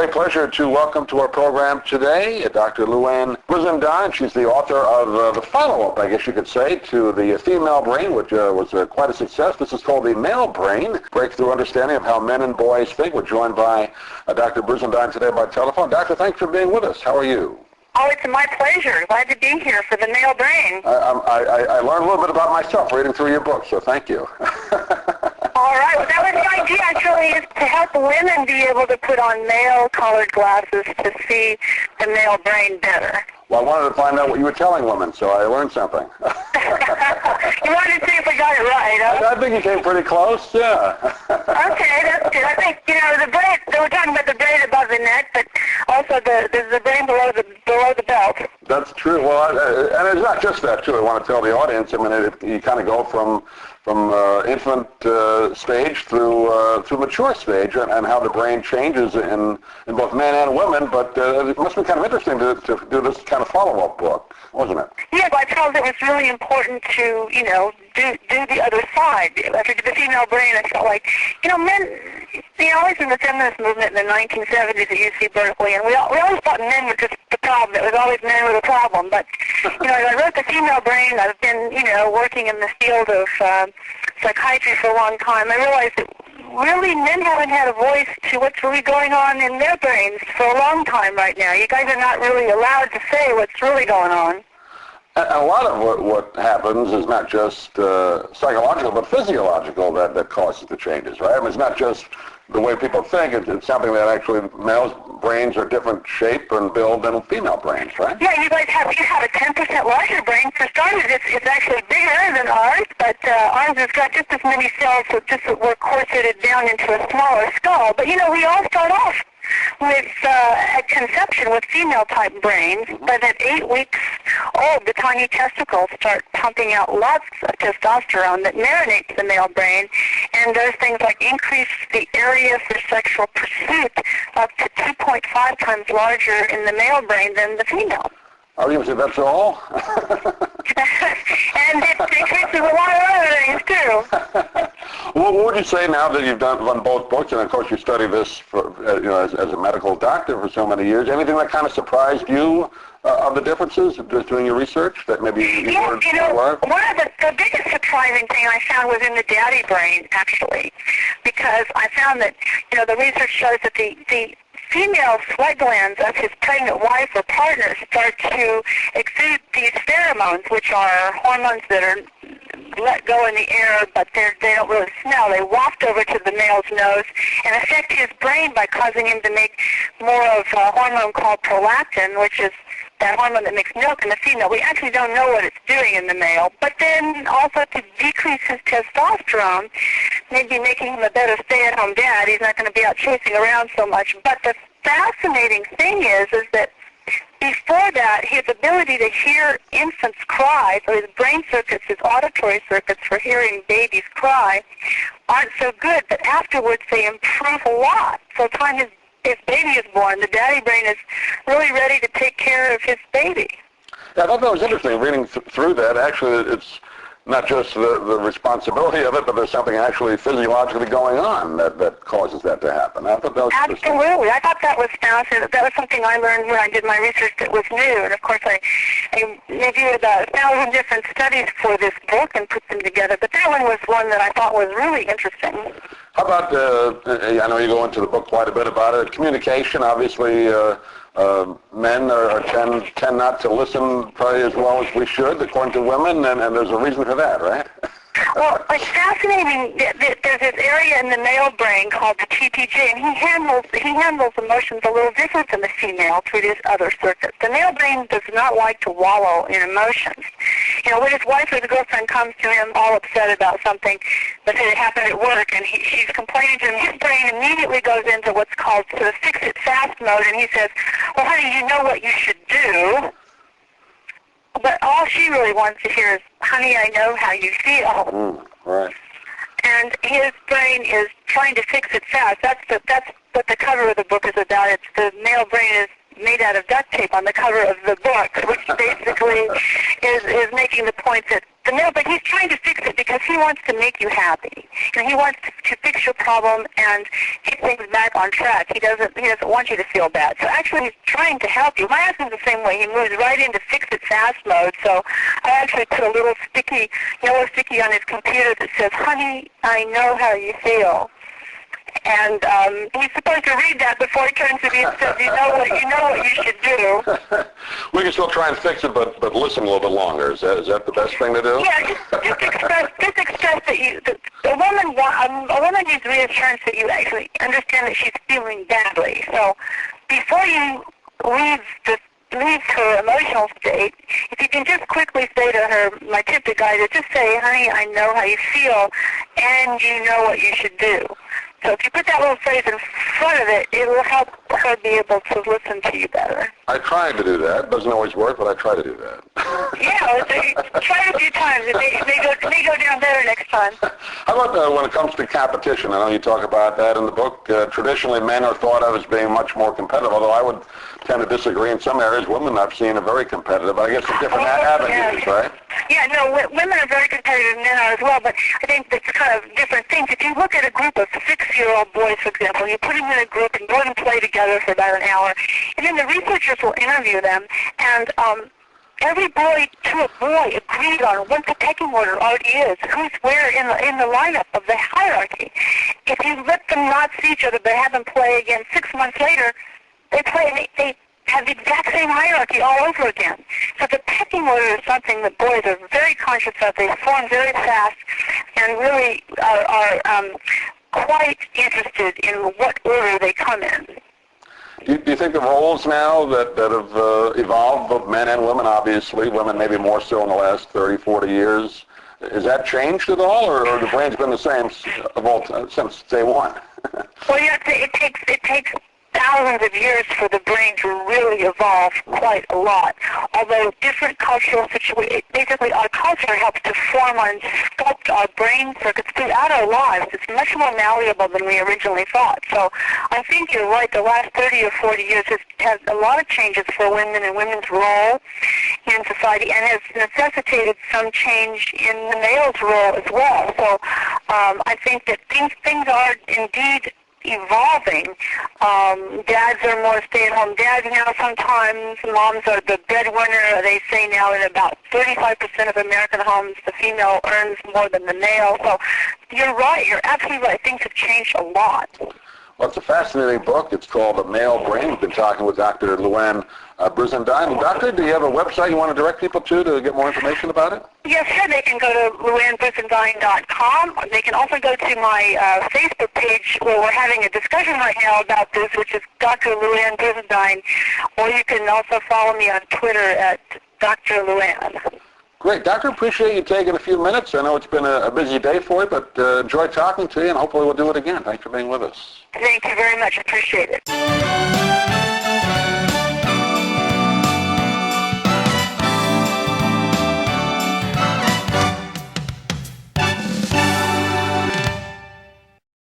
great pleasure to welcome to our program today Dr. Louann Brizendine. She's the author of the follow-up, I guess you could say, to the female brain, which was quite a success. This is called The Male Brain, Breakthrough Understanding of How Men and Boys Think. We're joined by Dr. Brizendine today by telephone. Doctor, thanks for being with us. How are you? Oh, it's my pleasure. Glad to be here for the male brain. I learned a little bit about myself reading through your book, so thank you. All right. Well, that was the idea, actually, is to help women be able to put on male-colored glasses to see the male brain better. Well, I wanted to find out what you were telling women, so I learned something. You wanted to see if we got it right, huh? I think you came pretty close, yeah. Okay, that's good. I think, the brain, we're talking about the brain above the neck, but also there's the brain below the belt. That's true. Well, and it's not just that, too. I want to tell the audience, I mean, you kind of go from infant stage through mature stage, and how the brain changes in both men and women. But it must be kind of interesting to do this kind of follow-up book, wasn't it? Yes, I felt it was really important to, do the other side. After the female brain, I felt like, men, always in the feminist movement in the 1970s at UC Berkeley, and we always thought men were just the problem. It was always men were the problem. But, as I wrote The Female Brain, I've been, working in the field of psychiatry for a long time. I realized that really men haven't had a voice to what's really going on in their brains for a long time right now. You guys are not really allowed to say what's really going on. A lot of what happens is not just psychological, but physiological that causes the changes, right? I mean, it's not just the way people think. It's something that actually males' brains are different shape and build than female brains, right? Yeah, you have a 10% larger brain. For starters, it's actually bigger than ours, but ours has got just as many cells, so just we're corseted down into a smaller skull. But, we all start off with at conception with female-type brains, but at 8 weeks old, the tiny testicles start pumping out lots of testosterone that marinates the male brain and does things like increase the area for sexual pursuit up to 2.5 times larger in the male brain than the female. Oh, you say that's all? And it increases a lot of other things, too. Well, what would you say now that you've done both books, and of course you study this for, as a medical doctor for so many years, anything that kind of surprised you of the differences just doing your research that maybe you weren't aware of? One of the biggest surprising thing I found was in the daddy brain, actually, because I found that, the research shows that the female sweat glands of his pregnant wife or partner start to exude these pheromones, which are hormones that are let go in the air, but they don't really smell. They waft over to the male's nose and affect his brain by causing him to make more of a hormone called prolactin, which is that hormone that makes milk in the female. We actually don't know what it's doing in the male, but then also to decrease his testosterone, maybe making him a better stay-at-home dad. He's not going to be out chasing around so much. But the fascinating thing is that before that, his ability to hear infants cry, so his brain circuits, his auditory circuits for hearing babies cry, aren't so good, but afterwards they improve a lot. So time his baby is born, the daddy brain is really ready to take care of his baby. Yeah, I thought that was interesting, reading through that. Actually, it's not just the responsibility of it, but there's something actually physiologically going on that causes that to happen. I thought that was absolutely. I thought that was fascinating. That was something I learned when I did my research that was new. And, of course, I reviewed about 1,000 different studies for this book and put them together. But that one was one that I thought was really interesting. How about, I know you go into the book quite a bit about it, communication. Obviously, men tend not to listen probably as well as we should, according to women, and there's a reason for that, right? Well, it's fascinating. There's this area in the male brain called the TPJ, and he handles emotions a little different than the female through his other circuits. The male brain does not like to wallow in emotions. When his wife or the girlfriend comes to him all upset about something that had happened at work, and she's complaining to him, his brain immediately goes into what's called sort of fix-it-fast mode, and he says, well, honey, you know what you should do. But all she really wants to hear is, honey, I know how you feel. Right. And his brain is trying to fix it fast. That's what the cover of the book is about. It's the male brain is made out of duct tape on the cover of the book, which basically is making the point that the male, but he's trying to fix it because he wants to make you happy. And he wants to fix your problem and get things back on track. He doesn't want you to feel bad. So actually he's trying to help you. My husband's the same way. He moves right into fix it fast mode. So I actually put a little yellow sticky on his computer that says, "Honey, I know how you feel." And he's supposed to read that before he turns to me and says, you know what you should do. We can still try and fix it, but listen a little bit longer. Is that the best thing to do? Yeah, just express that a woman needs reassurance that you actually understand that she's feeling badly. So before you leave her emotional state, if you can just quickly say to her, my tip to guys is just say, "Honey, I know how you feel, and you know what you should do." So if you put that little phrase in front of it, it will help her be able to listen to you better. I try to do that. Doesn't always work, but I try to do that. Yeah, try it a few times. It may go down better next time. How about when it comes to competition? I know you talk about that in the book. Traditionally, men are thought of as being much more competitive, although I would tend to disagree in some areas. Women I've seen are very competitive. I guess it's different avenues, right? Yeah, no, women are very competitive, men are as well, but I think it's kind of different things. If you look at a group of 6-year-old boys, for example, you put them in a group and go and play together for about an hour, and then the researchers will interview them, and every boy to a boy agreed on what the pecking order already is, who's where in the lineup of the hierarchy. If you let them not see each other but have them play again 6 months later, they have the exact same hierarchy all over again. So the pecking order is something that boys are very conscious of. They form very fast and really are quite interested in what order they come in. Do you think the roles now that have evolved, both men and women, obviously, women maybe more so in the last 30, 40 years, has that changed at all, or the brain's been the same since day one? Well, yeah, it takes thousands of years for the brain to really evolve quite a lot. Although different cultural situations, basically our culture helps to form and sculpt our brain circuits throughout our lives. It's much more malleable than we originally thought. So I think you're right. The last 30 or 40 years has a lot of changes for women and women's role in society, and has necessitated some change in the male's role as well. So I think that things are indeed evolving. Dads are more stay-at-home dads now sometimes. Moms are the breadwinner. They say now in about 35% of American homes, the female earns more than the male. So you're right. You're absolutely right. Things have changed a lot. Well, it's a fascinating book. It's called The Male Brain. We've been talking with Dr. Louann Brizendine. Doctor, do you have a website you want to direct people to get more information about it? Yes, sir. They can go to LouannBrizendine.com. They can also go to my Facebook page where we're having a discussion right now about this, which is Dr. Louann Brizendine. Or you can also follow me on Twitter at Dr. Louann. Great. Doctor, appreciate you taking a few minutes. I know it's been a busy day for you, but enjoy talking to you, and hopefully we'll do it again. Thanks for being with us. Thank you very much. Appreciate it.